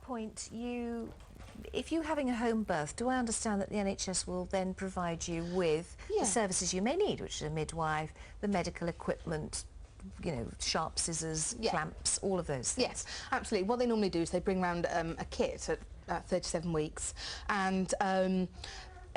point, if you're having a home birth, do I understand that the NHS will then provide you with the services you may need, which is a midwife, the medical equipment, you know, sharp scissors, clamps, all of those things? Yes, absolutely. What they normally do is they bring around a kit at 37 weeks, and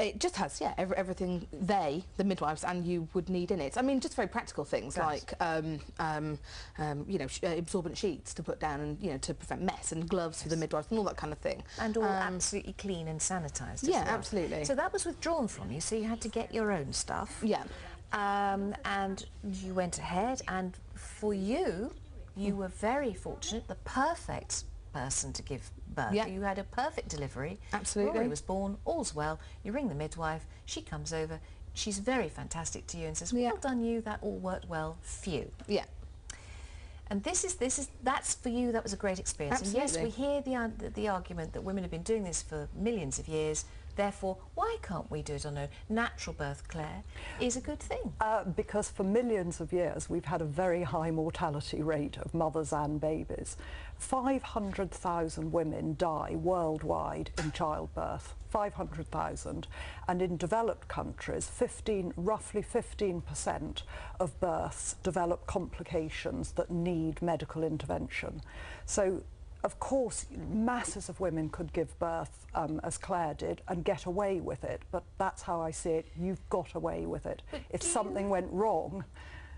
it just has, everything the midwives and you would need in it. I mean, just very practical things like, you know, absorbent sheets to put down and, you know, to prevent mess, and gloves for the midwives and all that kind of thing. And all absolutely clean and sanitised as Yeah, well. absolutely. So that was withdrawn from you, so you had to get your own stuff. Yeah. And you went ahead, and for you, you were very fortunate, the perfect person to give birth. Yeah. You had a perfect delivery. Absolutely. Rory was born, all's well. You ring the midwife, she comes over, she's very fantastic to you and says, well done you, that all worked well, phew. Yeah. And that's for you, that was a great experience. Absolutely. And yes, we hear the argument that women have been doing this for millions of years, therefore, why can't we do it on a natural birth, Claire, is a good thing. Because for millions of years we've had a very high mortality rate of mothers and babies. 500,000 women die worldwide in childbirth, 500,000, and in developed countries, roughly 15% of births develop complications that need medical intervention. So, of course, masses of women could give birth, as Claire did, and get away with it, but that's how I see it. You've got away with it. If something went wrong...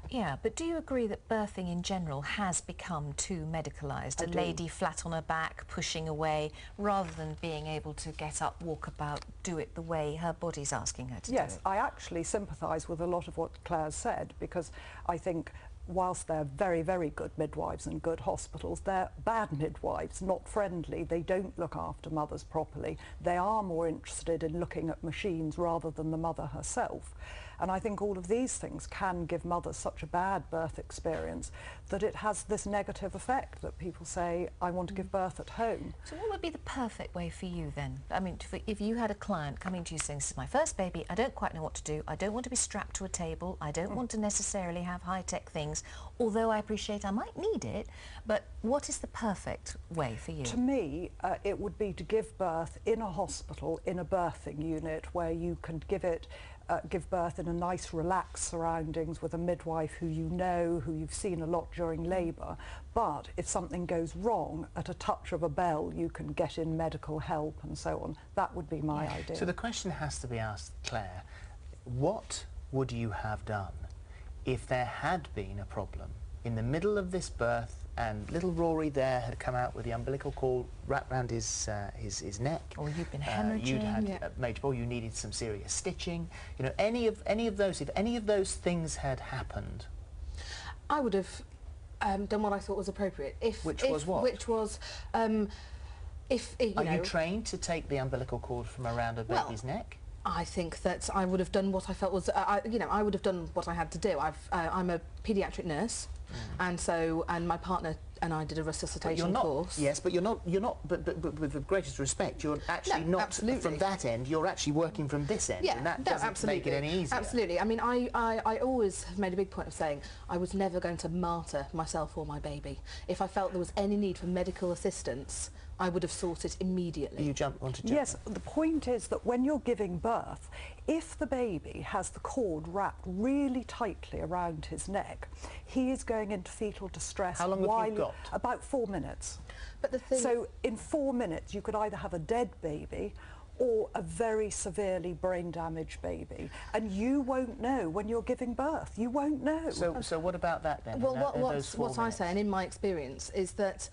Yeah, but do you agree that birthing in general has become too medicalised? A lady flat on her back, pushing away, rather than being able to get up, walk about, do it the way her body's asking her to do it? Yes, I actually sympathise with a lot of what Claire said, because I think whilst they're very, very good midwives and good hospitals, they're bad midwives, not friendly. They don't look after mothers properly. They are more interested in looking at machines rather than the mother herself. And I think all of these things can give mothers such a bad birth experience that it has this negative effect that people say, I want to give birth at home. So what would be the perfect way for you then? I mean, if you had a client coming to you saying, this is my first baby, I don't quite know what to do, I don't want to be strapped to a table, I don't want to necessarily have high-tech things, although I appreciate I might need it, but what is the perfect way for you? To me, it would be to give birth in a hospital, in a birthing unit, where you can give birth in a nice relaxed surroundings with a midwife who you know, who you've seen a lot during labour. But if something goes wrong, at a touch of a bell you can get in medical help and so on. That would be my idea. So the question has to be asked, Claire, what would you have done if there had been a problem in the middle of this birth and little Rory there had come out with the umbilical cord wrapped around his neck? Or you'd been hemorrhaging. You'd had major, or you needed some serious stitching. You know, any of those, if any of those things had happened, I would have done what I thought was appropriate. Which was what? Which was, Are you trained to take the umbilical cord from around a baby's neck? I think that I would have done what I felt was, you know, I would have done what I had to do. I'm a paediatric nurse, and my partner and I did a resuscitation course. Yes, but you're not. But with the greatest respect, you're actually not from that end. You're actually working from this end, and that doesn't make it any easier. Absolutely. I mean, I always have made a big point of saying I was never going to martyr myself or my baby. If I felt there was any need for medical assistance, I would have sought it immediately. You want to jump? Yes, the point is that when you're giving birth, if the baby has the cord wrapped really tightly around his neck, he is going into fetal distress. How long have you got? About 4 minutes. But the thing... So in 4 minutes you could either have a dead baby or a very severely brain-damaged baby, and you won't know when you're giving birth. You won't know. So what about that then? Well, what I say, and in my experience, is that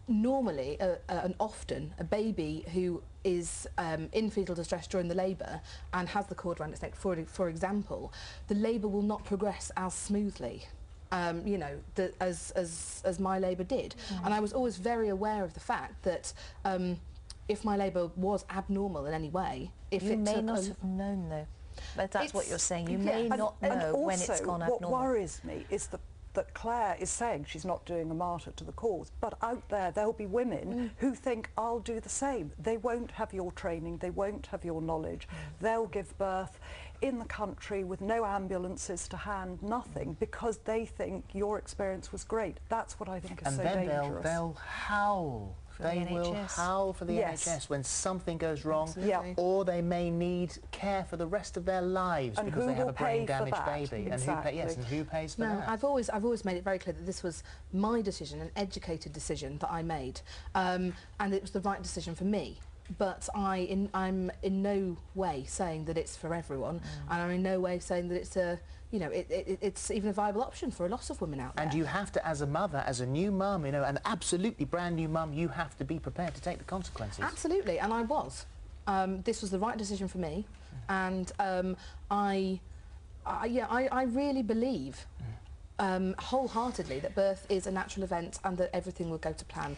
normally and often a baby who is in fetal distress during the labour and has the cord around its neck, for example, the labour will not progress as smoothly. You know, as my labour did. And I was always very aware of the fact that if my labour was abnormal in any way, you may not have known though. But that's what you're saying. You may not know when it's gone abnormal. What worries me is that Claire is saying she's not doing a martyr to the cause, but out there'll be women who think, I'll do the same. They won't have your training, they won't have your knowledge. They'll give birth in the country with no ambulances to hand, nothing, because they think your experience was great. That's what I think is so dangerous. And then they'll howl For they the will NHS. howl for the Yes. NHS when something goes wrong, Absolutely. or they may need care for the rest of their lives And because who they have will a brain pay for damaged that? baby. Exactly. And who pays for No, that? I've always made it very clear that this was my decision, an educated decision that I made, and it was the right decision for me. But I'm in no way saying that it's for everyone, and I'm in no way saying that it's a, you know, it's even a viable option for a lot of women out there. And you have to, as a mother, as a new mum, you know, an absolutely brand new mum, you have to be prepared to take the consequences. Absolutely, and I was. This was the right decision for me, and I really believe wholeheartedly that birth is a natural event and that everything will go to plan.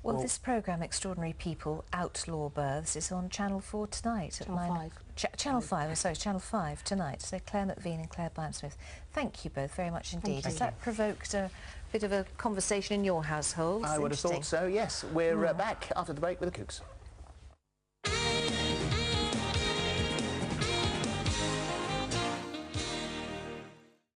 Well, this programme, Extraordinary People Outlaw Births, is on Channel 4 tonight. Channel 5. Channel 5, I'm sorry, Channel 5 tonight. So Clair MacVean and Claire Smith, thank you both very much indeed. Has that provoked a bit of a conversation in your household? I would have thought so, yes. We're back after the break with the Cooks.